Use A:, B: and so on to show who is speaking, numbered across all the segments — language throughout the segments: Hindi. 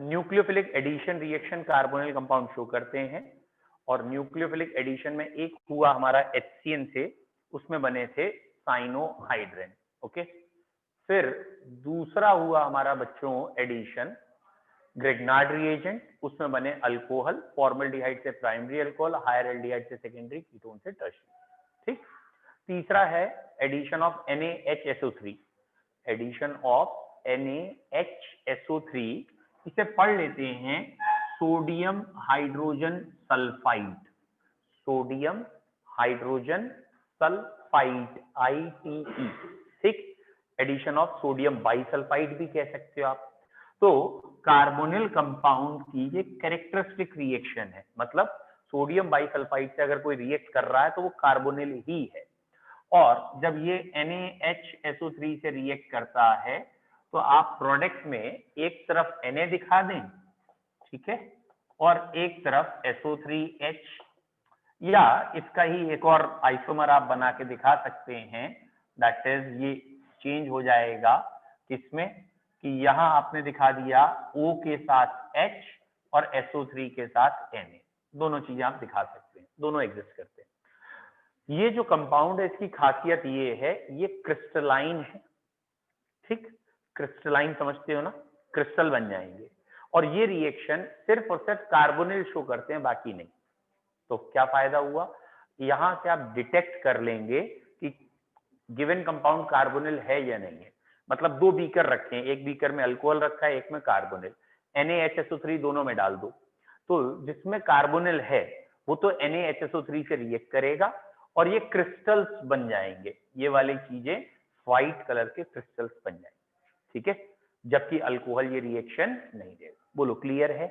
A: Nucleophilic addition reaction carbonyl compound show करते हैं, और न्यूक्लियोफिलिक एडिशन में एक हुआ हमारा HCN से, उसमें बने थे साइनोहाइड्रिन। ओके, फिर दूसरा हुआ हमारा बच्चों एडिशन ग्रिग्नार्ड रिएजेंट, उसमें बने अल्कोहल, फॉर्मल्डिहाइड से प्राइमरी अल्कोहल, हायर एल्डिहाइड से सेकेंडरी, कीटोन से टर्शियरी। ठीक। तीसरा है addition of NaHSO3, addition of NaHSO3, इसे पढ़ लेते हैं sodium hydrogen sulphide, sodium hydrogen sulphide ITE। ठीक। एडिशन ऑफ सोडियम बाइसल्फाइड भी कह सकते हो आप। तो कार्बोनिल कंपाउंड की ये कैरेक्टरिस्टिक रिएक्शन है, मतलब सोडियम बाइसल्फाइड से अगर कोई रिएक्ट कर रहा है तो वो कार्बोनिल ही है। और जब ये NaHSO3 से रिएक्ट करता है तो आप प्रोडक्ट में एक तरफ Na दिखा दें, ठीक है, और एक तरफ SO3H, या इसका ही एक और आइसोमर आप बना के दिखा सकते हैं, दैट इज ये चेंज हो जाएगा किसमें, कि यहां आपने दिखा दिया O के साथ H और SO3 के साथ Na, दोनों चीजें आप दिखा सकते हैं, दोनों एग्जिस्ट करते हैं। ये जो कंपाउंड है इसकी खासियत ये है, ये क्रिस्टलाइन है। ठीक, क्रिस्टलाइन समझते हो ना, क्रिस्टल बन जाएंगे, और ये रिएक्शन सिर्फ और सिर्फ कार्बोनिल शो करते हैं, बाकी नहीं। तो क्या फायदा हुआ, यहां से आप डिटेक्ट कर लेंगे कि गिवन कंपाउंड कार्बोनिल है या नहीं है। मतलब दो बीकर रखे हैं, एक बीकर में अल्कोहल रखा है, एक में कार्बोनिल, NaHSO3 दोनों में डाल दो, तो जिसमें कार्बोनिल है वो तो NaHSO3 से रिएक्ट करेगा और ये क्रिस्टल्स बन जाएंगे, ये वाली चीजें व्हाइट कलर के क्रिस्टल्स बन जाएंगे। ठीक है, जबकि अल्कोहल ये रिएक्शन नहीं देगा। बोलो क्लियर है,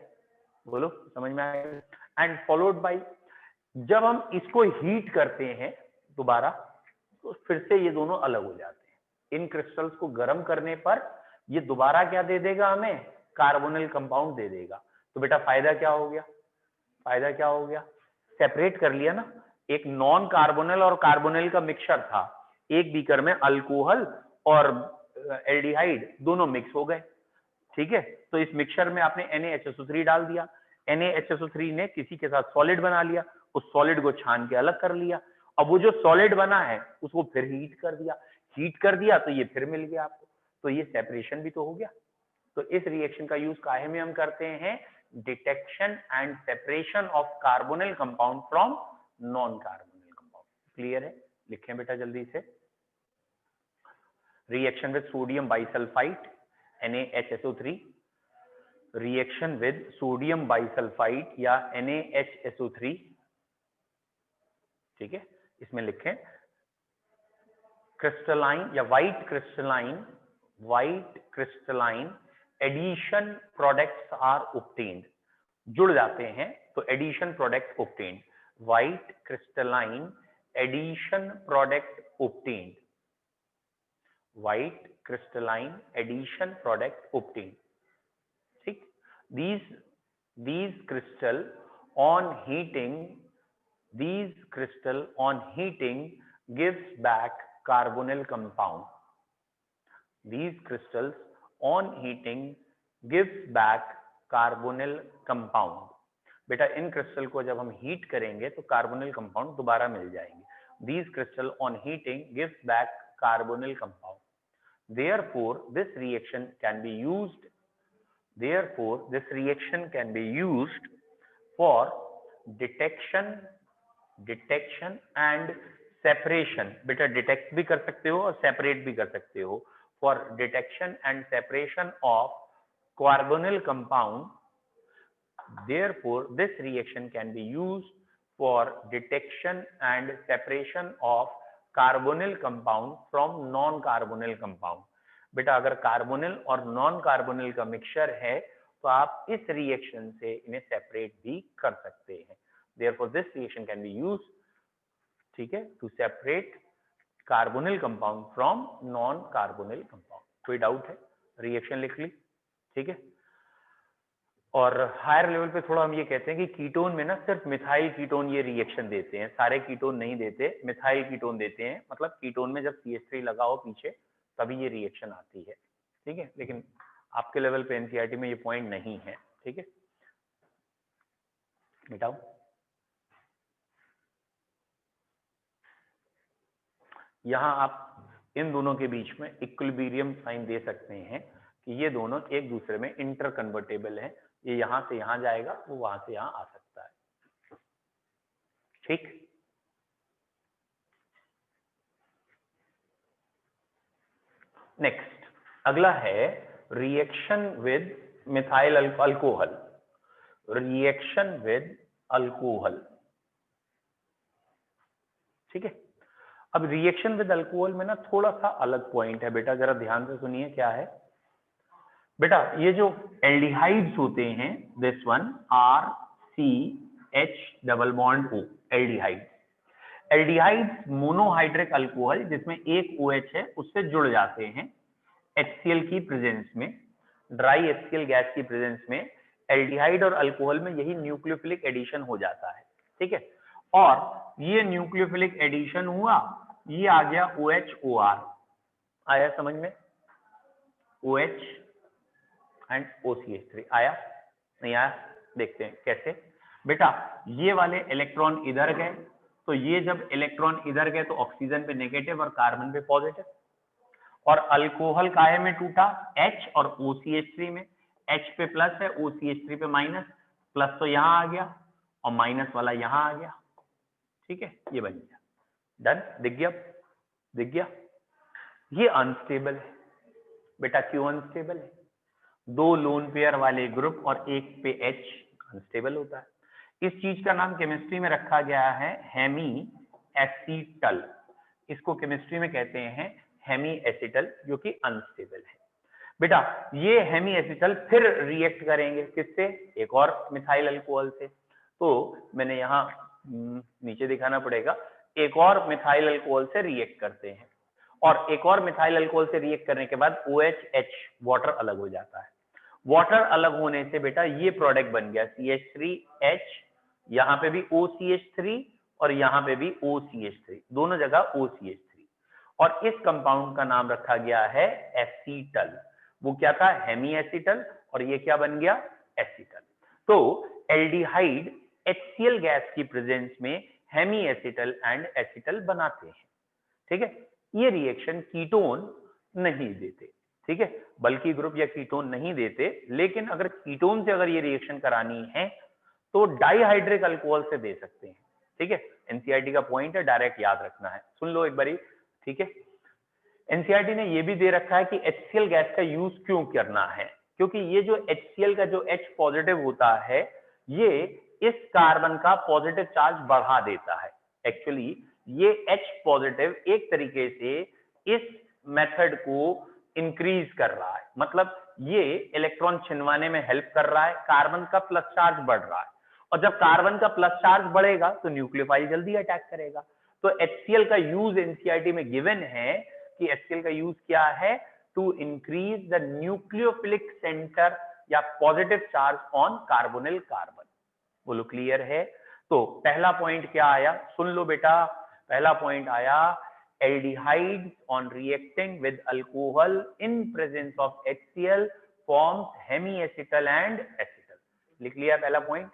A: बोलो समझ में आएगा। एंड फॉलोड बाय, जब हम इसको हीट करते हैं दोबारा तो फिर से ये दोनों अलग हो जाते हैं। इन क्रिस्टल्स को गर्म करने पर ये दोबारा क्या दे देगा हमें, कार्बोनिल कंपाउंड दे देगा। तो बेटा फायदा क्या हो गया, फायदा क्या हो गया, सेपरेट कर लिया ना, एक नॉन कार्बोनिल और कार्बोनिल का मिक्सचर था, एक बीकर में अल्कोहल और एल्डिहाइड दोनों मिक्स हो गए। ठीक है, तो इस मिक्सचर में आपने NaHSO3 डाल दिया, NaHSO3 ने किसी के साथ सॉलिड बना लिया, उस सॉलिड को छान के अलग कर लिया, अब वो जो सॉलिड बना है उसको फिर हीट कर दिया, हीट कर दिया तो ये फिर मिल गया आपको, तो ये सेपरेशन भी तो हो गया। तो इस रिएक्शन का यूज काहे में हम करते हैं, detection and separation of carbonyl compound from non carbonyl compound. Clear है, लिखें बेटा जल्दी से। Reaction with sodium bisulphite NaHSO3, reaction with sodium bisulphite या NaHSO3। ठीक है, इसमें लिखें क्रिस्टलाइन या white crystalline addition products are obtained, जुड़ जाते हैं तो addition product obtained, white crystalline addition product obtained, white crystalline addition product obtained. ठीक, these crystal on heating gives back carbonyl compound. These crystals on heating gives back carbonyl compound. बेटा इन क्रिस्टल को जब हम हीट करेंगे तो कार्बोनिल कंपाउंड दोबारा मिल जाएंगे। These crystal on heating gives back carbonyl compound. Therefore, this reaction can be used for detection and separation. बेटा डिटेक्ट भी कर सकते हो और सेपरेट भी कर सकते हो, for detection and separation of carbonyl compound. Therefore, this reaction can be used for detection and separation of carbonyl compound from non carbonyl compound. बेटा अगर कार्बोनिल और नॉन कार्बोनिल का मिक्सचर है तो आप इस रिएक्शन से इन्हें सेपरेट भी कर सकते हैं। Therefore this reaction can be used, ठीक है, to separate carbonyl compound from non carbonyl compound. कोई डाउट है, रिएक्शन लिख ली, ठीक है। और हायर लेवल पे थोड़ा हम ये कहते हैं कि कीटोन में ना सिर्फ मिथाइल कीटोन ये रिएक्शन देते हैं, सारे कीटोन नहीं देते, मिथाइल कीटोन देते हैं। मतलब कीटोन में जब CH3 लगा हो पीछे तभी ये रिएक्शन आती है, ठीक है। लेकिन आपके लेवल पे एनसीईआरटी में ये पॉइंट नहीं है, ठीक है, मिटाओ। यहां आप इन दोनों के बीच में इक्विलिब्रियम साइन दे सकते हैं कि ये दोनों एक दूसरे में इंटर कन्वर्टेबल है, ये यहां से यहां जाएगा, वो वहां से यहां आ सकता है, ठीक। नेक्स्ट अगला है reaction with methyl alcohol, reaction with alcohol, ठीक है। अब रिएक्शन विद अल्कोहल में ना थोड़ा सा अलग पॉइंट है बेटा, जरा ध्यान से सुनिए क्या है बेटा। ये जो एल्डिहाइड्स होते हैं, this one RCH double bond O, aldehyde, aldehydes monohydric alcohol जिसमें एक OH है उससे जुड़ जाते हैं HCl की प्रेजेंस में, ड्राई HCl गैस की प्रेजेंस में। एल्डिहाइड और अल्कोहल में यही न्यूक्लियोफिलिक एडिशन हो जाता है, ठीक है। और ये न्यूक्लियोफिलिक एडिशन हुआ, ये आ गया OH-OR, आया समझ में, OH एंड OCH3 आया नहीं आया, देखते हैं कैसे बेटा। ये वाले इलेक्ट्रॉन इधर गए, तो ये जब इलेक्ट्रॉन इधर गए तो ऑक्सीजन पे नेगेटिव और कार्बन पे पॉजिटिव, और अल्कोहल काहे में टूटा, H और OCH3 में, H पे प्लस है, OCH3 पे माइनस, प्लस तो यहां आ गया और माइनस वाला यहां आ गया, ठीक है, ये बन गया, डन, दिख गया, दिख गया। ये अनस्टेबल है बेटा, क्यों अनस्टेबल है, दो लोन पेयर वाले ग्रुप और एक पे H अनस्टेबल होता है। इस चीज का नाम केमिस्ट्री में रखा गया है हेमी एसीटल, इसको केमिस्ट्री में कहते हैं हेमी एसिटल, जो कि अनस्टेबल है बेटा। ये हेमी एसिटल फिर रिएक्ट करेंगे किससे, एक और मिथाइल अल्कोहल से, तो मैंने यहाँ नीचे दिखाना पड़ेगा, एक और मिथाइल अल्कोहल से रिएक्ट करते हैं, और एक और मिथाइल अल्कोहल से रिएक्ट करने के बाद OH वाटर अलग हो जाता है। वाटर अलग होने से बेटा ये प्रोडक्ट बन गया CH3H, यहाँ पे भी OCH3 और यहाँ पे भी OCH3, दोनों जगह OCH3, और इस कंपाउंड का नाम रखा गया है एसीटल। वो क्या था, हेमी एसीटल, और ये क्या बन गया, एसीटल। तो एल्डिहाइड HCl गैस की प्रेजेंस में हेमी एसीटल एंड एसीटल बनाते हैं, ठीक है। ये रिएक्शन कीटोन नहीं देते, ठीक है, बल्कि ग्रुप या कीटोन नहीं देते, लेकिन अगर कीटोन से अगर ये रिएक्शन करानी है तो डाइहाइड्रिक अल्कोहल से दे सकते हैं, ठीक है। एनसीईआरटी का पॉइंट है, डायरेक्ट याद रखना है, सुन लो एक बारी, ठीक है। एनसीईआरटी ने ये भी दे रखा है कि HCl गैस का यूज क्यों करना है, क्योंकि ये जो HCl का जो H पॉजिटिव होता है, ये इस कार्बन का पॉजिटिव चार्ज बढ़ा देता है। एक्चुअली ये H पॉजिटिव एक तरीके से इस मेथड को इंक्रीज कर रहा है, मतलब ये इलेक्ट्रॉन छिनवाने में हेल्प कर रहा है, कार्बन का प्लस चार्ज बढ़ रहा है, और जब कार्बन का प्लस चार्ज बढ़ेगा तो न्यूक्लियोफाइल जल्दी अटैक करेगा। तो HCl का यूज एनसीईआरटी में गिवन है कि HCl का यूज क्या है, to increase the nucleophilic centre या positive charge on carbonyl carbon. बोलो क्लियर है। तो पहला पॉइंट क्या आया, सुन लो बेटा, पहला पॉइंट आया, aldehydes on reacting with alcohol in presence of HCl forms hemiacetal and acetal। लिख लिया पहला पॉइंट,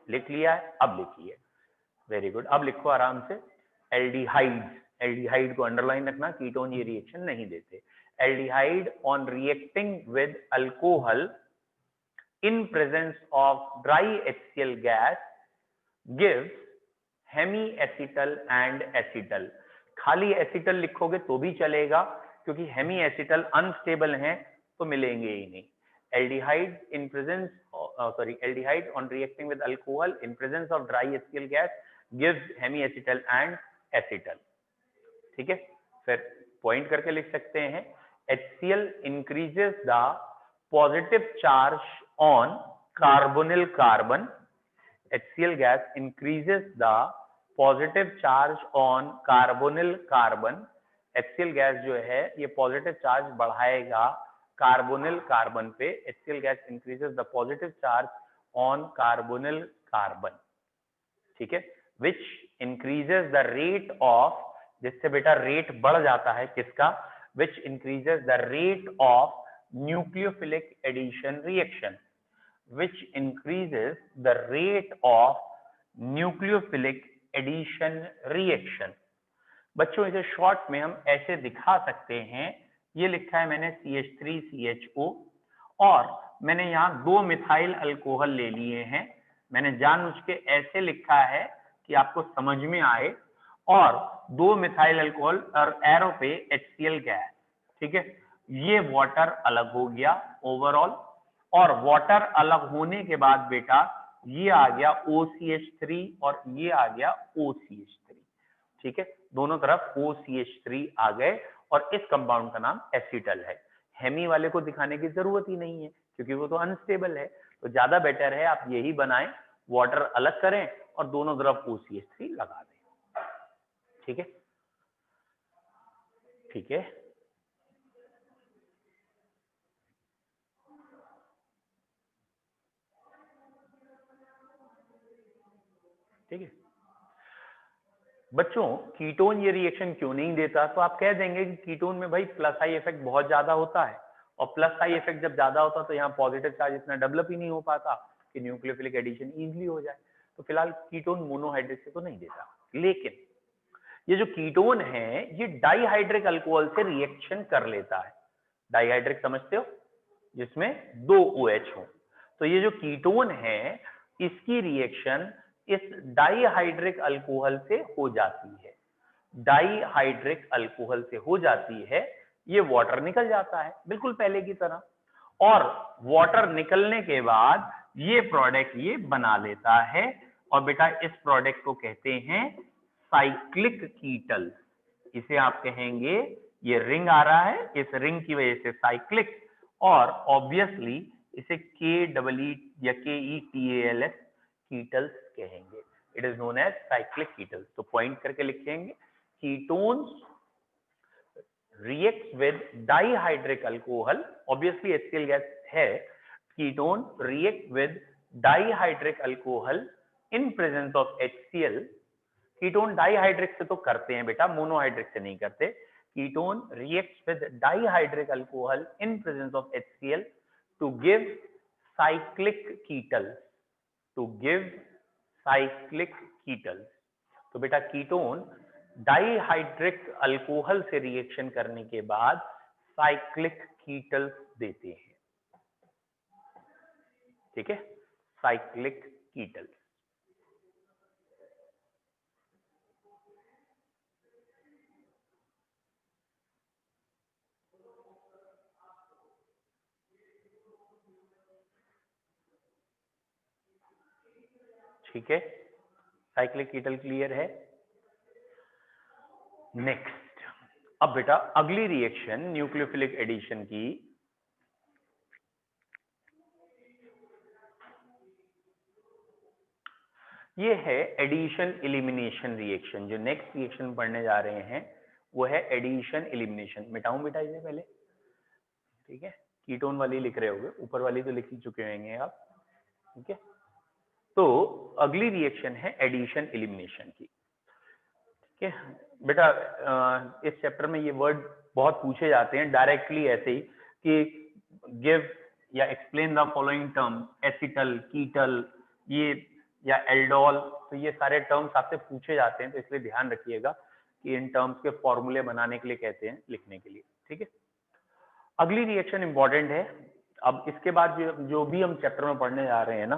A: लिख लिया है, अब लिखिए, वेरी गुड, अब लिखो आराम से। एल्डिहाइड्स, एल्डिहाइड को अंडरलाइन रखना, कीटोन ये रिएक्शन नहीं देते। Aldehyde on reacting with alcohol in presence of dry HCl gas gives hemiacetal and acetal। खाली एसिटल लिखोगे तो भी चलेगा, क्योंकि हेमी एसिटल अनस्टेबल हैं तो मिलेंगे ही नहीं। Aldehyde in presence, aldehyde on reacting with alcohol in presence of dry HCl gas gives hemiacetal and acetal, ठीक है। फिर पॉइंट करके लिख सकते हैं, HCl increases the positive charge on carbonyl carbon, HCl gas increases the positive charge on carbonyl carbon। HCl gas जो है ये पॉजिटिव चार्ज बढ़ाएगा कार्बोनिल कार्बन पे, HCl gas increases the positive charge on carbonyl carbon, ठीक है, which increases the rate of, जिससे बेटा रेट बढ़ जाता है किसका, which increases the rate of nucleophilic addition reaction which increases the rate of nucleophilic addition reaction। बच्चों इसे शॉर्ट में हम ऐसे दिखा सकते हैं, ये लिखा है मैंने CH3CHO और मैंने यहाँ 2 मिथाइल अल्कोहल ले लिए हैं। मैंने जानबूझ के ऐसे लिखा है कि आपको समझ में आए, और 2 मिथाइल अल्कोहल और एरो पे HCl गैस, ठीक है। ये वाटर अलग हो गया ओवरऑल, और वाटर अलग होने के बाद बेटा ये आ गया OCH3 और ये आ गया OCH3, ठीक है। दोनों तरफ OCH3 आ गए और इस कंपाउंड का नाम एसिटल है। हेमी वाले को दिखाने की जरूरत ही नहीं है क्योंकि वो तो अनस्टेबल है, तो ज्यादा बेटर है आप यही बनाएं, वाटर अलग करें और दोनों तरफ OCH3 लगा दें, ठीक है। ठीक है, ठीक है बच्चों। कीटोन ये रिएक्शन क्यों नहीं देता, तो आप कह देंगे कि कीटोन में भाई प्लस आई इफेक्ट बहुत ज्यादा होता है, और प्लस आई इफेक्ट जब ज्यादा होता है तो यहाँ पॉजिटिव चार्ज इतना डेवलप ही नहीं हो पाता कि न्यूक्लियोफिलिक एडिशन इजीली हो जाए। तो फिलहाल कीटोन मोनोहाइड्रेट से तो नहीं देता, लेकिन ये जो कीटोन है ये डाईहाइड्रिक अल्कोहल से रिएक्शन कर लेता है। डाईहाइड्रिक समझते हो, जिसमें 2 OH हो। तो ये जो कीटोन है इसकी रिएक्शन इस डाईहाइड्रिक अल्कोहल से हो जाती है। डाईहाइड्रिक अल्कोहल से हो जाती है, ये वाटर निकल जाता है बिल्कुल पहले की तरह, और वाटर निकलने के बाद ये प्रोडक्ट ये बना लेता है, और बेटा इस प्रोडक्ट को कहते हैं साइक्लिक कीटल। इसे आप कहेंगे, ये रिंग आ रहा है, इस रिंग की वजह से साइक्लिक, और ऑब्वियसली इसे KEE या KETALS कीटल्स कहेंगे। It is known as cyclic ketals. तो पॉइंट करके लिखेंगे, ketones reacts with dihydric alcohol, obviously HCl gas है, ketone react with dihydric alcohol in presence of HCl। Ketone dihydric से तो करते हैं बेटा, मोनोहाइड्रिक से नहीं करते। Ketone reacts with dihydric alcohol in presence of HCl to give cyclic ketals, to give cyclic ketals। तो बेटा कीटोन डाईहाइड्रिक अल्कोहल से रिएक्शन करने के बाद साइक्लिक कीटल्स देते हैं, ठीक है, साइक्लिक कीटल्स। ठीक है, साइक्लिक कीटल क्लियर है। नेक्स्ट, अब बेटा अगली रिएक्शन न्यूक्लियोफिलिक एडिशन की, ये है एडिशन एलिमिनेशन रिएक्शन। जो नेक्स्ट रिएक्शन पढ़ने जा रहे हैं वो है एडिशन एलिमिनेशन। मिटाऊं बेटा इसे पहले, ठीक है, कीटोन वाली लिख रहे होगे, ऊपर वाली तो लिख ही चुके होंगे आप, ठीक है। तो अगली रिएक्शन है एडिशन एलिमिनेशन की, ठीक है बेटा। इस चैप्टर में ये वर्ड बहुत पूछे जाते हैं डायरेक्टली ऐसे ही कि गिव या explain the following term, acetal, ketal, ये या एल्डोल, तो ये सारे टर्म्स आपसे पूछे जाते हैं, तो इसलिए ध्यान रखिएगा कि इन टर्म्स के फॉर्मूले बनाने के लिए कहते हैं, लिखने के लिए, ठीक है। अगली रिएक्शन इंपॉर्टेंट है। अब इसके बाद जो भी हम चैप्टर में पढ़ने जा रहे हैं ना,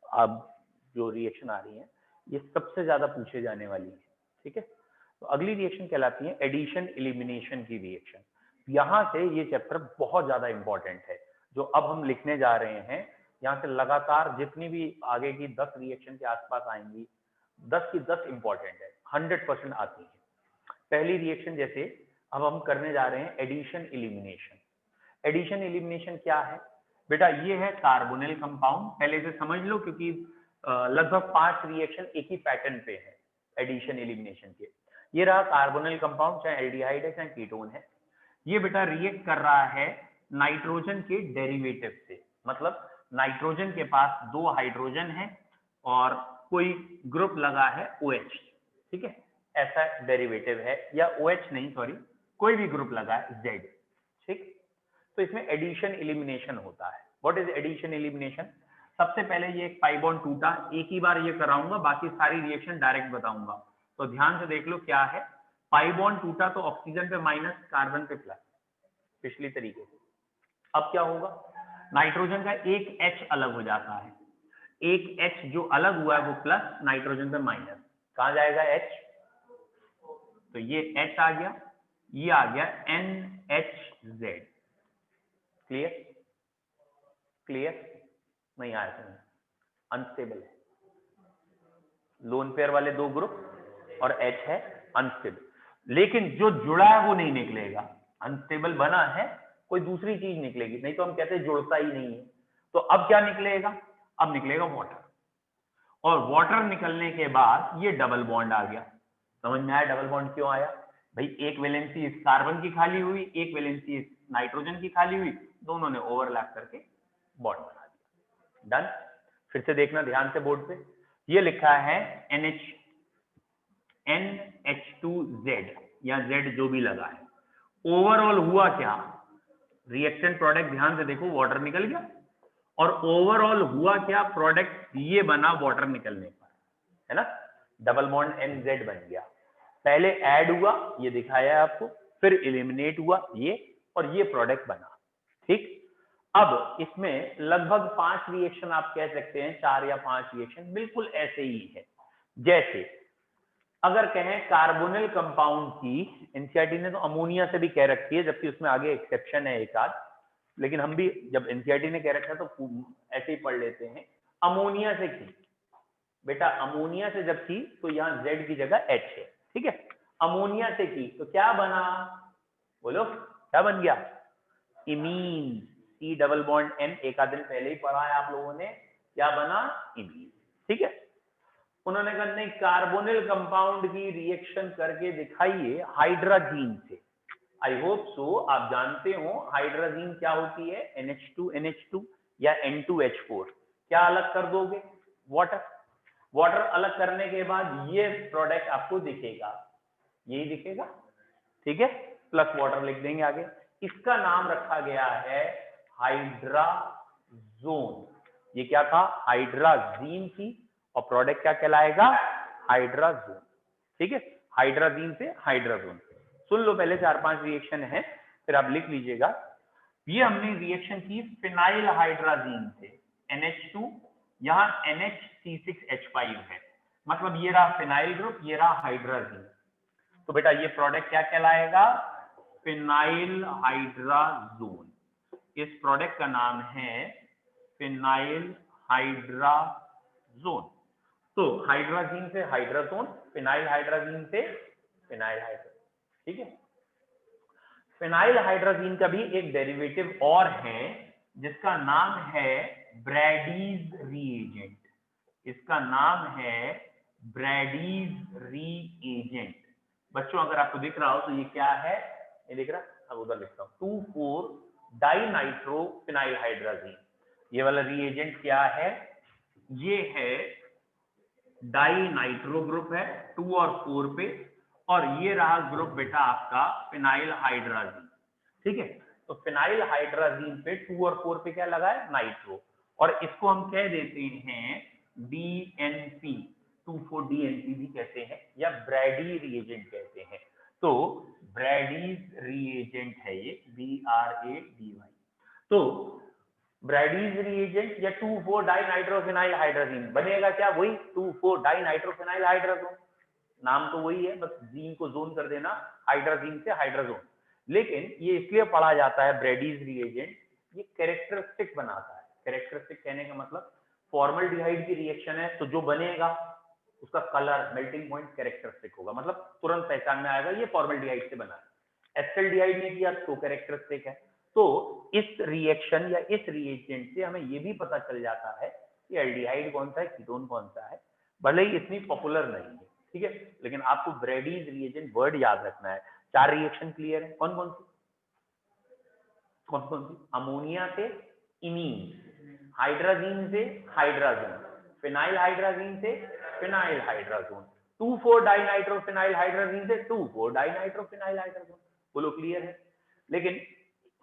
A: अब जो रिएक्शन आ रही है ये सबसे ज्यादा पूछे जाने वाली है, ठीक है। तो अगली रिएक्शन कहलाती है एडिशन एलिमिनेशन की रिएक्शन। यहाँ से ये चैप्टर बहुत ज्यादा इंपॉर्टेंट है। जो अब हम लिखने जा रहे हैं, यहाँ से लगातार जितनी भी आगे की 10 रिएक्शन के आसपास आएंगी, 10 की 10 इंपॉर्टेंट है, 100% आती है। पहली रिएक्शन जैसे अब हम करने जा रहे हैं एडिशन एलिमिनेशन। एडिशन एलिमिनेशन क्या है बेटा, ये है कार्बोनिल कंपाउंड। पहले से समझ लो क्योंकि लगभग 5 रिएक्शन एक ही पैटर्न पे है एडिशन एलिमिनेशन के। ये रहा कार्बोनिल कंपाउंड, चाहे एल्डिहाइड है चाहे कीटोन है। ये बेटा रिएक्ट कर रहा है नाइट्रोजन के डेरिवेटिव से, मतलब नाइट्रोजन के पास 2 हाइड्रोजन है और कोई ग्रुप लगा है OH, ठीक है, ऐसा डेरिवेटिव है, या OH नहीं सॉरी, कोई भी ग्रुप लगा है Z, ठीक। तो तो इसमें एडिशन एलिमिनेशन होता है। What is addition elimination? सबसे पहले ये एक पाई बॉन्ड टूटा, एक ही बार ये कराऊंगा, बाकी सारी रिएक्शन डायरेक्ट बताऊंगा। तो ध्यान से देख लो क्या है, पाई बॉन्ड टूटा तो ऑक्सीजन पे माइनस, कार्बन पे प्लस, पिछली तरीके से। अब क्या होगा, नाइट्रोजन का एक H अलग हो जाता है, एक H जो अलग हुआ है वो प्लस, नाइट्रोजन पे माइनस, कहां जाएगा H? तो ये H आ गया, ये आ गया NHZ। क्लियर? क्लियर? नहीं आया समझ? अनस्टेबल है, लोन पेयर वाले दो ग्रुप और H है अनस्टेबल, लेकिन जो जुड़ा है वो नहीं निकलेगा। अनस्टेबल बना है, कोई दूसरी चीज निकलेगी, नहीं तो हम कहते हैं जुड़ता ही नहीं है। तो अब क्या निकलेगा? अब निकलेगा वाटर, और वाटर निकलने के बाद ये डबल बॉन्ड आ गया। समझ में आया डबल बॉन्ड क्यों आया? भाई एक वैलेंसी इस कार्बन की खाली हुई, एक वैलेंसी इस नाइट्रोजन की खाली हुई, दोनों ने ओवरलैप करके बॉन्ड बना दिया। डन? फिर से देखना ध्यान से बोर्ड पे, ये लिखा है NH2Z या Z जो भी लगा है। ओवरऑल हुआ क्या? रिएक्टेंट प्रोडक्ट ध्यान से देखो, वाटर निकल गया, और ओवरऑल हुआ क्या प्रोडक्ट? ये बना वाटर निकलने पर, है ना, डबल बॉन्ड NZ बन गया। पहले ऐड हुआ, ये दिखाया है आपको, फिर एलिमिनेट हुआ ये, और ये प्रोडक्ट बना। ठीक, अब इसमें लगभग 5 रिएक्शन आप कह सकते हैं, 4 या 5 रिएक्शन बिल्कुल ऐसे ही है। जैसे अगर कहें कार्बोनिल कंपाउंड की, एनसीईआरटी ने तो अमोनिया से भी कह रखी है, जबकि उसमें आगे एक्सेप्शन है एक आध, लेकिन हम भी जब एनसीईआरटी ने कह रखा है तो ऐसे ही पढ़ लेते हैं। अमोनिया से की बेटा, अमोनिया से जब की तो यहाँ Z की जगह H है, ठीक है। अमोनिया से की तो क्या बना, बोलो क्या बन गया? Imine, C double bond N, एक आध दिन पहले ही पढ़ा है आप लोगों ने, क्या बना? इमीन, ठीक है। उन्होंने कहा नहीं, कार्बोनिल कंपाउंड की रिएक्शन करके दिखाइए हाइड्राजीन से। आई होप सो आप जानते हो हाइड्राजीन क्या होती है, NH2NH2 या N2H4। क्या अलग कर दोगे? वाटर। वाटर अलग करने के बाद ये प्रोडक्ट आपको दिखेगा, यही दिखेगा, ठीक है, प्लस वाटर लिख देंगे आगे। इसका नाम रखा गया है हाइड्राजोन। ये क्या था? हाइड्राजीन थी, और प्रोडक्ट क्या कहलाएगा? हाइड्राजोन, ठीक है। हाइड्राजीन से हाइड्राजोन। सुन लो, पहले 4-5 रिएक्शन है, फिर आप लिख लीजिएगा। ये हमने रिएक्शन की फिनाइल हाइड्राजीन से, NH2, यहाँ NHC6H5 है, मतलब ये रहा फिनाइल ग्रुप, ये रहा हाइड्राजीन। तो बेटा ये प्रोडक्ट क्या कहलाएगा? Phenyl hydrazone. इस प्रोडक्ट का नाम है फिनाइल हाइड्राजोन। तो हाइड्राजीन से हाइड्राजोन, फिनाइल हाइड्राजीन से फिनाइल हाइड्राजोन, ठीक है। फिनाइल हाइड्राजीन का भी एक डेरिवेटिव और है जिसका नाम है ब्रैडीज रीएजेंट। इसका नाम है ब्रैडीज रीएजेंट। बच्चों अगर आपको दिख रहा हो तो ये क्या है? ये दिख रहा, अब उधर लिखता हूं, 2,4 डाइनाइट्रो फिनाइल हाइड्राजीन। ये वाला रीएजेंट क्या है? ये है डाइनाइट्रो ग्रुप है 2 और 4 पे, और ये रहा ग्रुप बेटा आपका फिनाइल हाइड्राजीन, ठीक है। तो फिनाइल हाइड्राजीन पे 2 और 4 पे क्या लगा है? नाइट्रो, और इसको हम कह देते हैं DNP, 2,4-DNP भी कहते हैं, या ब्रैडी रिएजेंट कहते हैं। तो ब्रैडीज रिएजेंट है ये, BRADY। तो ब्रैडीज रिएजेंट या 2,4 डाइनाइट्रोफिनाइल हाइड्राजीन बनेगा क्या? वही 2,4 डाइनाइट्रोफिनाइल हाइड्राजोन, नाम तो वही है, बस जीन को जोन कर देना हाइड्राजीन से हाइड्राजोन। लेकिन ये इसलिए पढ़ा जाता है ब्रैडीज रिएजेंट, ये कैरेक्टरिस्टिक बनाता है। कैरेक्टरिस्टिक कहने का मतलब फॉर्मल्डिहाइड की रिएक्शन है तो जो बनेगा उसका कलर, मेल्टिंग पॉइंट कैरेक्टरिस्टिक होगा, मतलब तुरंत पहचान में आएगा ये फॉर्मल्डिहाइड से बना है। एसिटाल्डिहाइड ने किया तो कैरेक्टरिस्टिक है। तो इस रिएक्शन या इस रिएजेंट से हमें ये भी पता चल जाता है कि एल्डिहाइड कौन सा है, कीटोन कौन सा है, भले ही इतनी पॉपुलर नहीं है, ठीक है, लेकिन आपको ब्रैडीज रिएजेंट वर्ड याद रखना है। 4 रिएक्शन क्लियर है? कौन कौन सी? कौन कौन सी? अमोनिया से इमीन, हाइड्राजीन से हाइड्राजोन, फिनाइल हाइड्राजीन से फिनाइल हाइड्राजोन, 2,4 डाइनाइट्रोफिनाइल हाइड्राजीन से 2,4 डाइनाइट्रोफिनाइल हाइड्राजोन। बोलो क्लियर है? लेकिन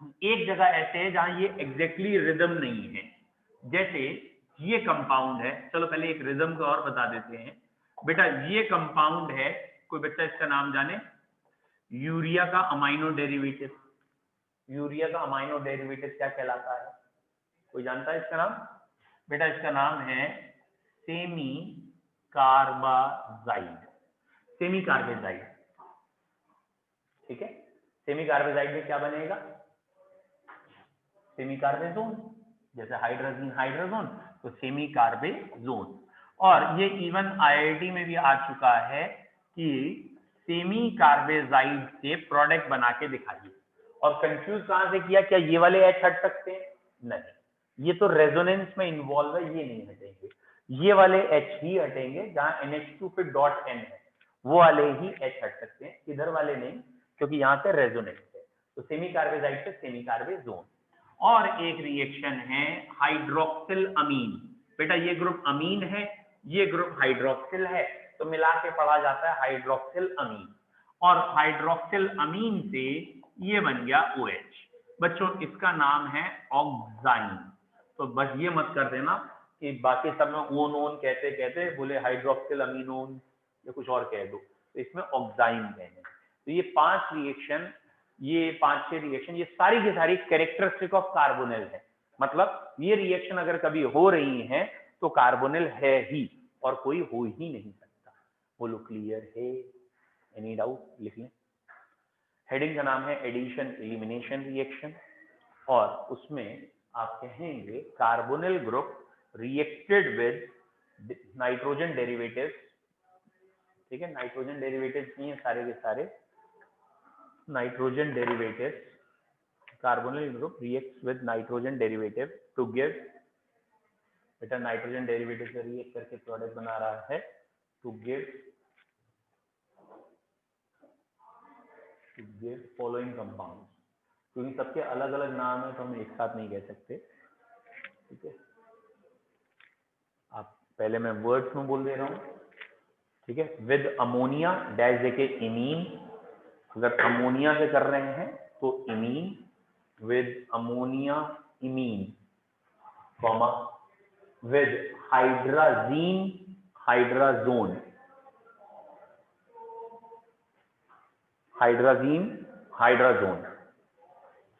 A: एक जगह ऐसे है जहां ये एग्जैक्टली रिदम नहीं है। जैसे ये कंपाउंड है, चलो पहले एक रिदम को और बता देते हैं। बेटा ये कंपाउंड है, कोई बच्चा इसका नाम जाने? यूरिया का अमाइनो डेरिवेटिव। यूरिया का अमाइनो डेरिवेटिव क्या कहलाता है? कोई जानता है इसका नाम? बेटा इसका नाम है सेमी कार्बाजाइड। सेमी कार्बाजाइड, ठीक है। सेमी कार्बाजाइड में क्या बनेगा? Semi carbazone. जैसे हाइड्रोजन हाइड्रोजन, तो सेमी कार्बेजोन। और ये इवन आईआईटी में भी आ चुका है कि सेमी कार्बेजाइड से प्रोडक्ट बना के दिखाइए। और कंफ्यूज कहां से किया? क्या ये वाले एच हट सकते हैं? नहीं, ये तो रेजोनेंस में इन्वॉल्व है, ये नहीं हटेंगे। ये वाले एच ही हटेंगे, जहां NH2 पे डॉट N है वो वाले ही एच हट सकते हैं, इधर वाले नहीं, क्योंकि यहाँ से रेजोनेंस है। तो सेमी कार्बेजाइड से सेमी कार्बेजोन। और एक रिएक्शन है हाइड्रोक्सिल अमीन। बेटा ये ग्रुप अमीन है, ये ग्रुप हाइड्रोक्सिल है, तो मिला के पढ़ा जाता है हाइड्रोक्सिल अमीन। और हाइड्रोक्सिल अमीन से ये बन गया OH। बच्चों इसका नाम है ऑक्साइन। तो बस ये मत कर देना कि बाकी सब में ओन ओन कहते कहते बोले हाइड्रोक्सिल अमीनोन या कुछ और कह दो, तो इसमें ऑक्साइन कहने। तो ये 5 रिएक्शन, ये 5-6 रिएक्शन, ये सारी की सारी कैरेक्टरिस्टिक ऑफ कार्बोनिल है। मतलब ये रिएक्शन अगर कभी हो रही है तो कार्बोनिल है ही, और कोई हो ही नहीं सकता। बोलो क्लियर है? Any doubt? लिख लें। हेडिंग का नाम है एडिशन एलिमिनेशन रिएक्शन, और उसमें आप कहेंगे carbonyl group reacted with nitrogen derivatives, ठीक है। नाइट्रोजन डेरिवेटिव्स नहीं है सारे के सारे, nitrogen derivatives, carbonyl group reacts with nitrogen derivative two give, बेटा नाइट्रोजन डेरिवेटिव से रिएक्ट करके प्रोडक्ट बना रहा है, टू गिव फॉलोइंग कंपाउंड। क्योंकि सबके अलग अलग नाम है तो हम एक साथ नहीं कह सकते, ठीक है। आप पहले मैं वर्ड्स में बोल दे रहा हूँ, ठीक है। विद अमोनिया डैश देके इमीन, अगर अमोनिया से कर रहे हैं तो imine, with ammonia imine, comma, with hydrazine hydrazone, hydrazine hydrazone,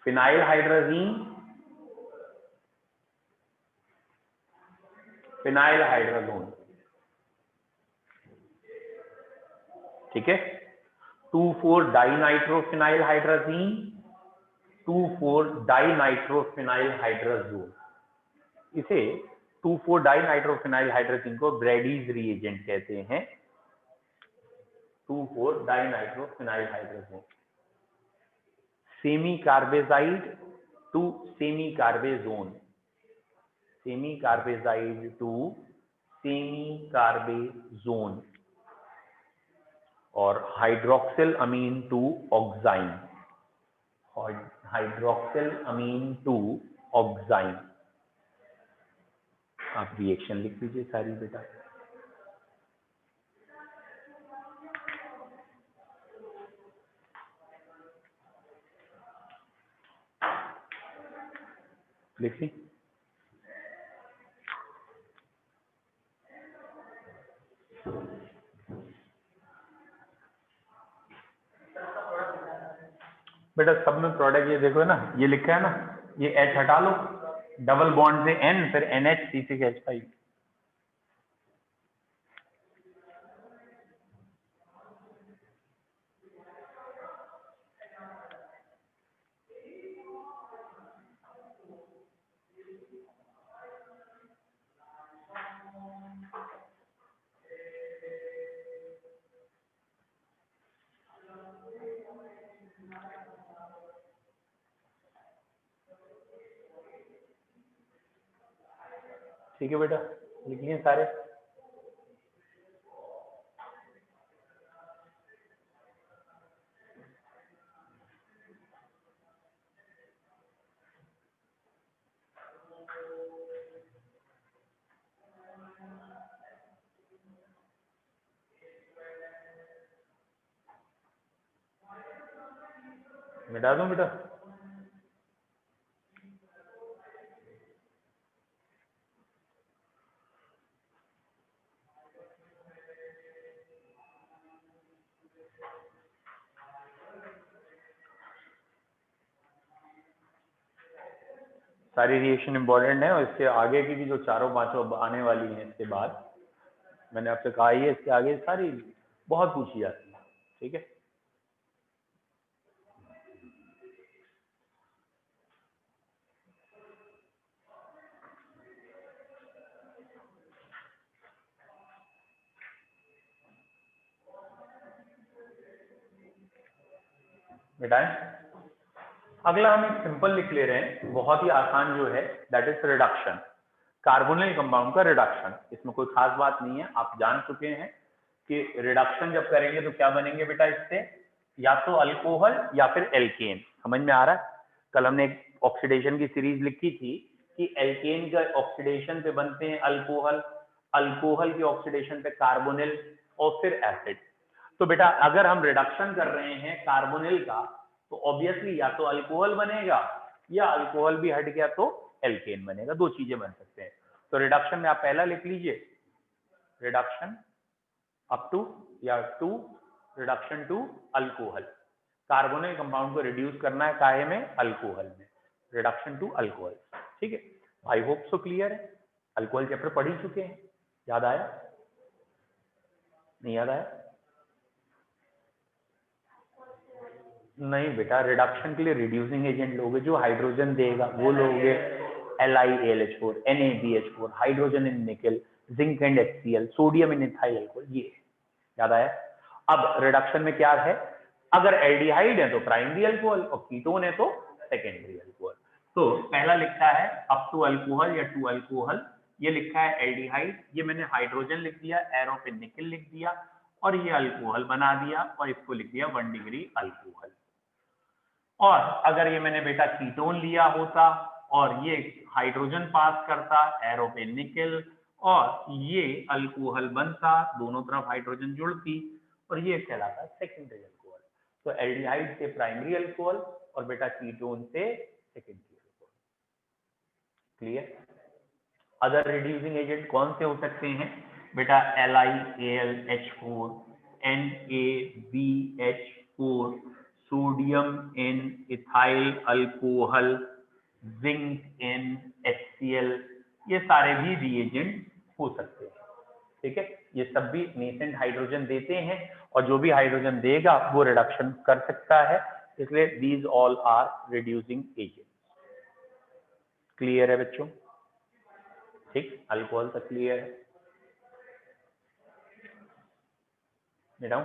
A: phenyl hydrazine phenyl hydrazone, ठीक है। 2,4 डाइनाइट्रोफिनाइल हाइड्राजीन, 2,4 डाइनाइट्रोफिनाइल हाइड्राजोन। इसे 2,4 डाइनाइट्रोफिनाइल हाइड्राजीन को ब्रैडीज रिएजेंट कहते हैं। 2,4 dinitrophenyl hydrazone. Semicarbazide to semicarbazone, semicarbazide to semicarbazone, और hydroxylamine to oxime, hydroxylamine to oxime. आप रिएक्शन लिख लीजिए सारी बेटा। लिख ली? बेटा सब में प्रोडक्ट ये देखो ना, ये लिखा है ना, ये H हटा लो, डबल बॉन्ड से N, फिर NH3 H5। ठीक है बेटा, लिख लिए सारे? मिटा दूं बेटा? सारी रिएक्शन इंपॉर्टेंट है और इससे आगे की भी जो चारों पांचों आने वाली हैं इसके बाद, मैंने आपसे कहा ही है, इसके आगे सारी बहुत पूछी जाती है। ठीक है, बेटा अगला हम एक सिंपल लिख ले रहे हैं, बहुत ही आसान जो है, that is reduction. Carbonyl compound का रिडक्शन, इसमें कोई खास बात नहीं है, आप जान चुके हैं कि रिडक्शन जब करेंगे तो क्या बनेंगे बेटा, इससे या तो अल्कोहल या फिर एल्केन। समझ में आ रहा है? कल हमने एक ऑक्सीडेशन की सीरीज लिखी थी कि एल्केन का ऑक्सीडेशन पे बनते हैं अल्कोहल, अल्कोहल की ऑक्सीडेशन पे कार्बोनिल और फिर एसिड। तो बेटा अगर हम रिडक्शन कर रहे हैं कार्बोनिल का तो ऑब्वियसली या तो अल्कोहल बनेगा या अल्कोहल भी हट गया तो एल्केन बनेगा, दो चीजें बन सकते हैं। तो रिडक्शन में आप पहला लिख लीजिए, रिडक्शन अप टू या to reduction to alcohol. Carbonyl compound को रिड्यूस करना है काहे में, अल्कोहल में, रिडक्शन टू अल्कोहल। ठीक है, आई होप सो क्लियर है। अल्कोहल चैप्टर पढ़ ही चुके हैं, याद आया नहीं याद आया? नहीं बेटा, रिडक्शन के लिए रिड्यूसिंग एजेंट लोगे, जो हाइड्रोजन देगा वो लोगे, LiAlH4, NaBH4, हाइड्रोजन इन निकल, zinc and HCl, sodium in ethyl alcohol, ये याद आया? अब रिडक्शन में क्या है, अगर एल्डिहाइड है तो प्राइमरी अल्कोहल और कीटोन है तो सेकेंडरी अल्कोहल। तो पहला लिखता है अप टू अल्कोहल या टू अल्कोहल, ये लिखा है एल्डिहाइड, ये मैंने हाइड्रोजन लिख दिया, एरो पे निकल लिख दिया और ये अल्कोहल बना दिया और इसको लिख दिया 1 डिग्री अल्कोहल। और अगर ये मैंने बेटा कीटोन लिया होता और ये हाइड्रोजन पास करता, एरो पे निकल, और ये अल्कोहल बनता, दोनों तरफ हाइड्रोजन जुड़ती और ये कहलाता है सेकेंडरी अल्कोहल। तो एल्डिहाइड से प्राइमरी अल्कोहल और बेटा कीटोन से secondary alcohol. Clear? Other reducing agent कौन से हो सकते हैं बेटा, LiAlH4, NaBH4, sodium in ethyl alcohol, zinc in HCl, ये सारे भी रिएजेंट हो सकते हैं। ठीक है, ये सब भी नेसेंट हाइड्रोजन देते हैं और जो भी हाइड्रोजन देगा वो रिडक्शन कर सकता है, इसलिए these all are reducing agent. Clear है बच्चों? ठीक, अल्कोहल तक क्लियर है बेटा?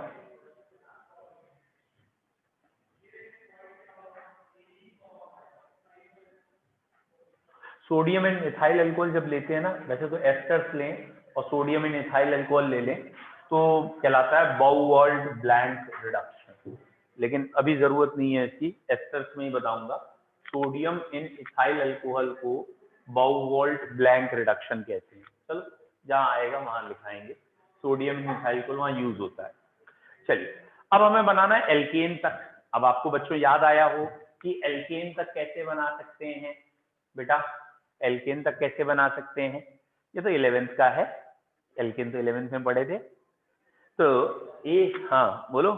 A: सोडियम एंड इथाइल अल्कोहल जब लेते हैं ना, वैसे तो एस्टर्स लें और सोडियम एंड इथाइल अल्कोहल ले लें तो कहलाता है बाउवॉल्ड ब्लैंक रिडक्शन, लेकिन अभी जरूरत नहीं है इसकी, एस्टर्स में ही बताऊंगा। सोडियम इन इथाइल अल्कोहल को बाउवॉल्ड ब्लैंक रिडक्शन कहते हैं। चलो जहां आएगा वहां लिखाएंगे, सोडियम इन इथाइल अल्कोहल वहां यूज होता है। चलिए अब हमें बनाना है एल्केन तक। अब आपको बच्चों याद आया हो कि एल्केन तक कैसे बना सकते हैं बेटा, एल्केन तक कैसे बना सकते हैं, ये तो 11th का है, एल्केन तो 11th में पढ़े थे। तो हाँ बोलो,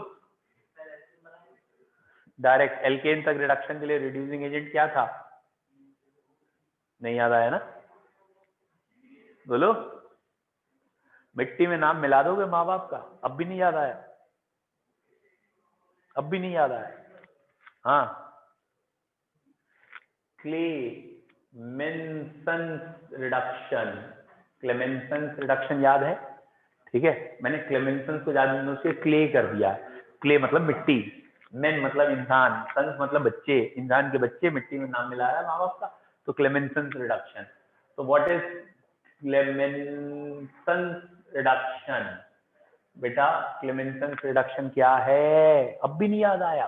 A: डायरेक्ट एल्केन तक रिडक्शन के लिए रिड्यूसिंग एजेंट क्या था, नहीं याद आया ना? बोलो, मिट्टी में नाम मिला दोगे माँ बाप का, अब भी नहीं याद आया? अब भी नहीं याद आया? हाँ, क्लेमेंसन्स रिडक्शन, क्लेमेंसन्स रिडक्शन याद है? ठीक है, मैंने क्लेमेंसन्स को याद से क्ले कर दिया, क्ले मतलब मिट्टी, मेन मतलब इंसान, सन्स मतलब बच्चे, इंसान के बच्चे, मिट्टी में नाम मिला रहा है माँ बाप का, तो क्लेमेंसन्स रिडक्शन। तो व्हाट इज क्लेमेंसन्स रिडक्शन बेटा? क्लेमेंसन्स रिडक्शन क्या है, अब भी नहीं याद आया?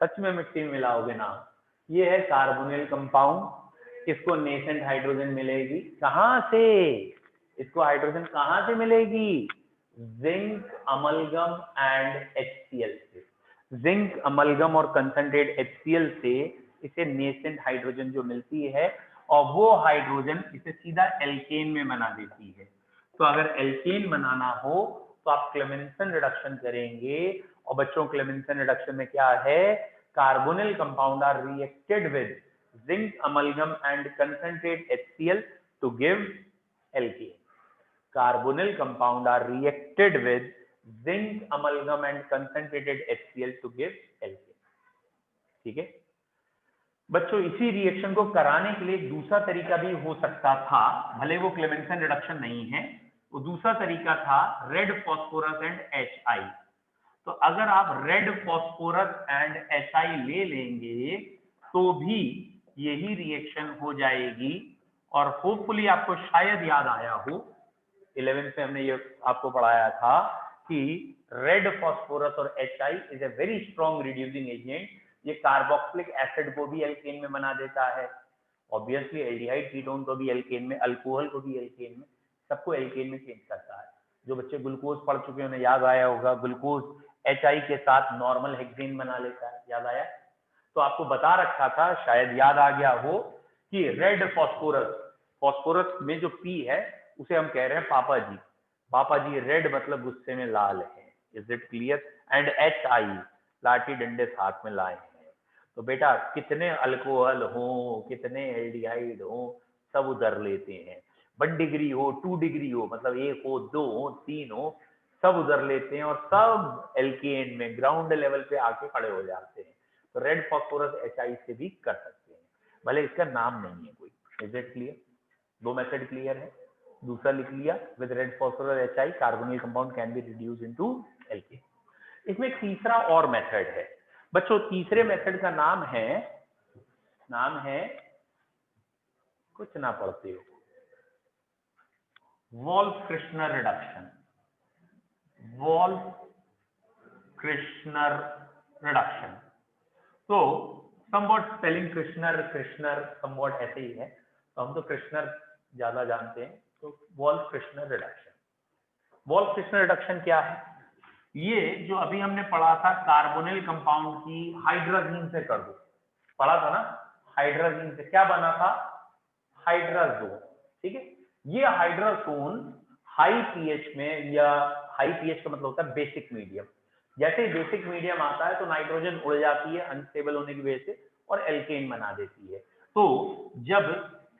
A: सच में मिट्टी में मिलाओगे ना? ये है कार्बोनिल कंपाउंड, इसको नेसेंट हाइड्रोजन मिलेगी, कहां से? इसको हाइड्रोजन कहां से मिलेगी? जिंक अमलगम एंड HCl से। जिंक अमलगम और कंसंट्रेट HCl से इसे नेसेंट हाइड्रोजन जो मिलती है और वो हाइड्रोजन इसे सीधा एल्केन में बना देती है। तो अगर एल्केन बनाना हो तो आप क्लेमेंसन रिडक्शन करेंगे। और बच्चों क्लेमेंसन रिडक्शन में क्या है, carbonyl compound are reacted with zinc amalgam and concentrate HCl to give alkane. Carbonyl compound are reacted with zinc amalgam and concentrated HCl to give alkane। ठीक है बच्चों, इसी रिएक्शन को कराने के लिए एक दूसरा तरीका भी हो सकता था, भले वो क्लेमेंसन रिडक्शन नहीं है, वो दूसरा तरीका था रेड फॉस्फोरस एंड HI। तो अगर आप रेड फॉस्फोरस एंड HI ले लेंगे तो भी यही रिएक्शन हो जाएगी। और होपफुली आपको शायद याद आया हो, 11th में हमने ये आपको पढ़ाया था कि रेड फॉस्फोरस और HI is a very strong reducing agent. ये कार्बोक्सिलिक एसिड को भी एल्केन में बना देता है, ऑब्वियसली एल्डिहाइड कीटोन को भी एल्केन में, अल्कोहल को भी एल्केन में, सबको एल्केन में चेंज करता है। जो बच्चे ग्लूकोज पढ़ चुके हैं उन्हें याद आया होगा, ग्लूकोज HI के साथ नॉर्मल हेक्सेन बना लेता है, याद आया। तो आपको बता रखा था, शायद याद आ गया हो, कि रेड फॉस्फोरस, फॉस्फोरस में जो P है उसे हम कह रहे हैं पापा जी। पापा जी रेड मतलब गुस्से में लाल है, is it clear. And HI लाठी डंडे हाथ में लाए हैं। तो बेटा कितने अल्कोहल हो, कितने एल्डिहाइड हो, सब उधर लेते हैं। 1 डिग्री हो, 2 डिग्री हो, मतलब 1 हो, 2 हो, 3 हो, सब उधर लेते हैं और सब एल्केन में ग्राउंड लेवल पे आके खड़े हो जाते हैं। तो रेड फॉस्फोरस HI से भी कर सकते हैं, भले इसका नाम नहीं है कोई। Is it clear? 2 method clear है। दूसरा लिख लिया, with red phosphorus HI carbonyl compound can be reduce into alkane. इसमें एक तीसरा और मेथड है बच्चों। तीसरे मेथड का नाम है कुछ ना पढ़ते हो, वोल्फ-क्रिश्नर रिडक्शन। वोल्फ-क्रिश्नर रिडक्शन, तो समवॉट स्पेलिंग कृष्णर समवॉट ऐसे ही है, तो हम तो कृष्णर ज्यादा जानते हैं। तो वोल्फ-क्रिश्नर रिडक्शन, वोल्फ-क्रिश्नर रिडक्शन क्या है? ये जो अभी हमने पढ़ा था कार्बोनिल कंपाउंड की हाइड्राजीन से कर दो, पढ़ा था ना, हाइड्राजीन से क्या बना था? हाइड्राजोन। ठीक है, ये हाइड्राजोन हाई पीएच में, या हाई पीएच का मतलब होता है बेसिक मीडियम, जैसे बेसिक मीडियम आता है तो नाइट्रोजन उड़ जाती है अनस्टेबल होने की वजह से और एल्केन बना देती है। तो जब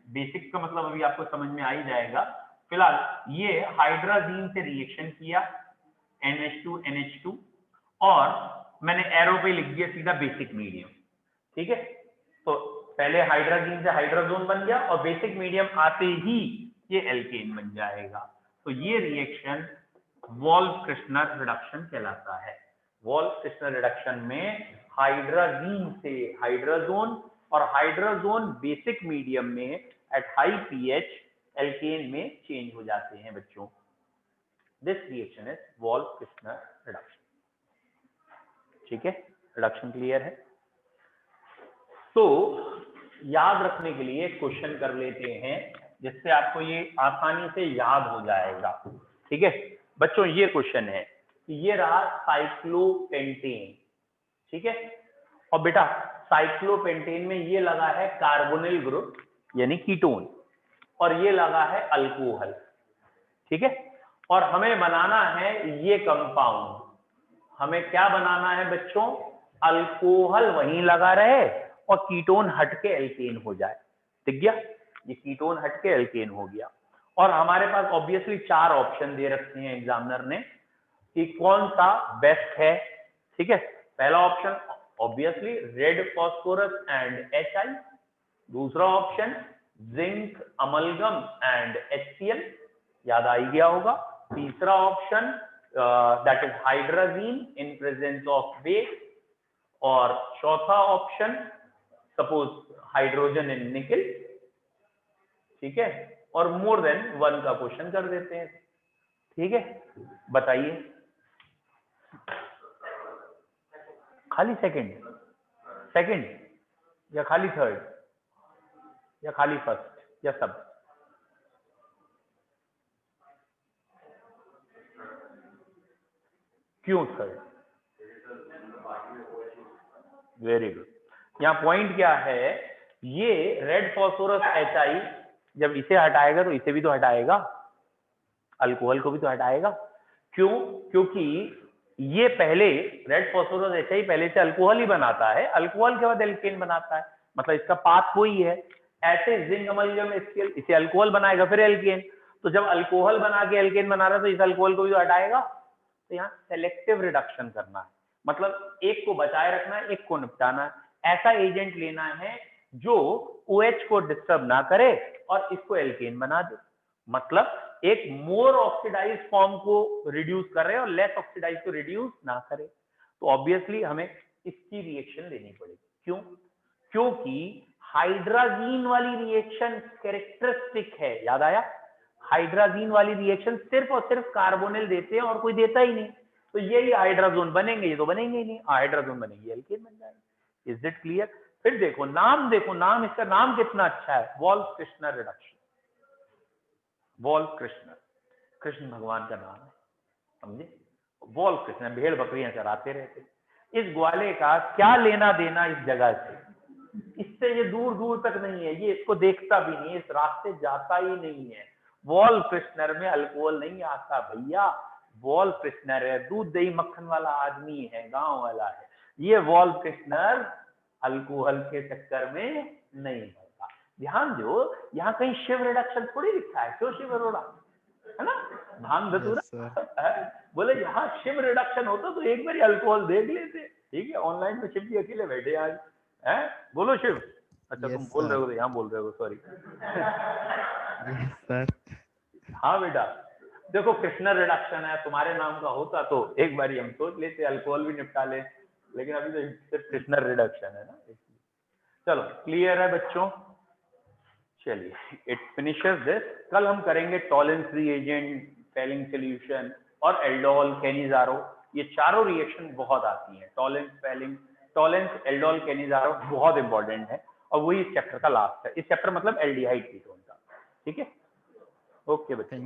A: बेसिक का मतलब अभी आपको समझ में आ ही जाएगा, फिलहाल ये हाइड्राजीन से रिएक्शन किया NH2 NH2 और मैंने एरो पे लिख दिया सीधा बेसिक मीडियम। ठीक है, तो पहले हाइड्राजीन से हाइड्राजोन बन गया और बेसिक मीडियम आते ही ये एल्केन बन जाएगा। तो ये रिएक्शन वोल्फ-क्रिश्नर रिडक्शन कहलाता है। वोल्फ-क्रिश्नर रिडक्शन में हाइड्राजीन से हाइड्राजोन और हाइड्राजोन बेसिक मीडियम में एट हाई पीएच एल्केन में चेंज हो जाते हैं बच्चों। This reaction is Wolff Kishner reduction. ठीक है, रिडक्शन क्लियर है। तो याद रखने के लिए क्वेश्चन कर लेते हैं जिससे आपको ये आसानी से याद हो जाएगा। ठीक है बच्चों, ये क्वेश्चन है कि ये रहा साइक्लोपेंटेन। ठीक है, और बेटा साइक्लोपेंटेन में ये लगा है कार्बोनिल ग्रुप यानी कीटोन, और ये लगा है अल्कोहल। ठीक है, और हमें बनाना है ये कंपाउंड। हमें क्या बनाना है बच्चों? अल्कोहल वहीं लगा रहे और कीटोन हटके एल्केन हो जाए। दिख गया, ये कीटोन हटके एल्केन हो गया। और हमारे पास ऑब्वियसली 4 ऑप्शन दे रखे हैं एग्जामिनर ने कि कौन सा बेस्ट है। ठीक है, पहला option obviously red phosphorus and HI, दूसरा option zinc amalgam and HCl, याद आ ही गया होगा। तीसरा option that is hydrazine in presence of base, और चौथा ऑप्शन सपोज हाइड्रोजन इन निकल। ठीक है, और मोर देन 1 का क्वेश्चन कर देते हैं। ठीक है, बताइए खाली सेकंड या खाली थर्ड या खाली फर्स्ट या सब? क्यों थर्ड? Very good. यहाँ पॉइंट क्या है, ये रेड फॉस्फोरस HI जब इसे हटाएगा तो इसे भी तो हटाएगा, अल्कोहल को भी तो हटाएगा। क्यों? क्योंकि ये पहले रेड फॉस्फोरस ऐसे ही पहले से अल्कोहल ही बनाता है, अल्कोहल के बाद एल्केन बनाता है, मतलब इसका पाथ वही है। ऐसे जिंक अमोनियम स्केल इसे अल्कोहल बनाएगा फिर एल्केन, तो जब अल्कोहल बना के एल्केन बना रहा है तो इस अल्कोहल को भी तो हटाएगा। तो यहाँ सेलेक्टिव रिडक्शन करना है, मतलब एक को बचाए रखना है, एक को निपटाना है। ऐसा एजेंट लेना है जो OH को डिस्टर्ब ना करे और इसको एल्केन बना दे, मतलब एक मोर ऑक्सीडाइज फॉर्म को रिड्यूस कर रहे हैं और लेस ऑक्सीडाइज को रिड्यूस ना करे। तो ऑब्वियसली हमें इसकी रिएक्शन लेनी पड़ेगी। क्यों? क्योंकि हाइड्राजीन वाली रिएक्शन कैरेक्टरिस्टिक है, याद आया? हाइड्राजीन वाली रिएक्शन सिर्फ और सिर्फ कार्बोनिल देते हैं और कोई देता ही नहीं, तो यही हाइड्राजोन बनेंगे, ये तो बनेंगे ही नहीं, हाइड्राजोन बनेंगे एल्केन बन जाएंगे। Is it clear? फिर देखो नाम, देखो नाम, इसका नाम कितना अच्छा है, वॉल्फ-किर्शनर रिडक्शन। वॉल्फ-किर्शनर, कृष्ण भगवान का नाम है, समझे? वॉल्फ-किर्शनर, भेड़ बकरियां चराते रहते। इस ग्वाले का क्या लेना देना इस जगह से? इससे ये दूर दूर तक नहीं है, ये इसको देखता भी नहीं है, इस रास्ते जाता ही नहीं है। वॉल्फ-किर्शनर में अल्कोहल नहीं आता भैया, वॉल्फ-किर्शनर है दूध दही मक्खन वाला आदमी है, गांव वाला है। ये वॉल्फ-किर्शनर अल्कोहल के चक्कर में नहीं होता। ध्यान दो, यहाँ कहीं शिव रिडक्शन थोड़ी लिखा है, क्यों शिव अरोड़ा, है ना? भांग धतूरा बोले यहाँ शिव रिडक्शन होता तो एक बार अल्कोहल देख लेते। ठीक है, ऑनलाइन में शिव जी अकेले बैठे आज, है? बोलो शिव। अच्छा तुम बोल रहे हो, यहाँ बोल रहे हो, सॉरी। हाँ बेटा, देखो कृष्णर रिडक्शन है, तुम्हारे नाम का होता तो एक बार हम सोच लेते, अल्कोहल भी निपटा ले, लेकिन अभी तो सिर्फ कृष्णर रिडक्शन है ना। चलो क्लियर है बच्चों? चलिए, इट फिनिशेस दिस। कल हम करेंगे टॉलेंस रिएजेंट, फेलिंग सॉल्यूशन और एल्डोल कैनिजारो। ये चारों रिएक्शन बहुत आती हैं, Tollens, Fehling, Tollens, aldol, Cannizzaro बहुत इंपॉर्टेंट है, और वही इस चैप्टर का लास्ट है। इस चैप्टर मतलब एल्डिहाइड कीटोन का। ठीक है, ओके बच्चों।